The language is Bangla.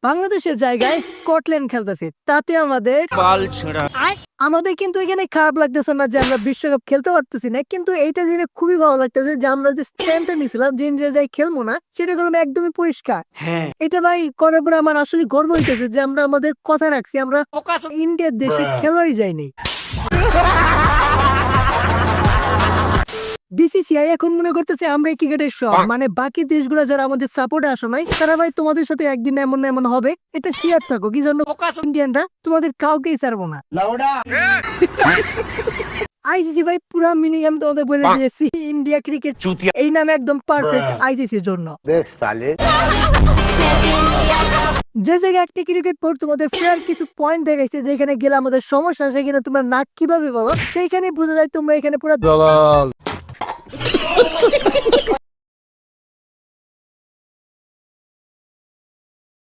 বাংলাদেশের জায়গায় স্কটল্যান্ড খেলতেছে, তাতে আমাদের আমাদের কিন্তু এখানে খারাপ লাগতেছে না যে আমরা বিশ্বকাপ খেলতে পারতেছি না, কিন্তু এইটা জেনে খুবই ভালো লাগতেছে যে আমরা যে স্ট্যান্ডটা নিয়েছিলাম যে ইন্ডিয়া যাই খেলবো না, সেটা কারণ একদমই পরিষ্কার। এটা ভাই করার পরে আমার আসলে গর্ব হইতেছে যে আমরা আমাদের কথা রাখছি, আমরা ইন্ডিয়ার দেশে খেলাই যাইনি। বিসিসিআই এখন মনে করতেছে আমরা ক্রিকেটের সব, মানে বাকি দেশগুলো যারা আমাদের সাপোর্টে আসো নাই তারা ভাই তোমাদের সাথে একদিন এমন না এমন হবে, এটা শিয়ার থাকো। কি জন্য ইন্ডিয়ানরা তোমাদের কাউকেই ছাড়বো না। আইসিসি ভাই পুরা মিনিং আমি তোমাদের বলে দিয়েছি, ইন্ডিয়া ক্রিকেট এই নামে একদম পারফেক্ট আইসিসির জন্য। যে জায়গায় একটি ক্রিকেট বোর্ড তোমাদের ফেয়ার কিছু পয়েন্ট দেখাইছে যেখানে গেলে আমাদের সমস্যা, সেখানে তোমরা নাক কিভাবে বলো সেইখানে বোঝা যায় তোমরা এখানে পুরো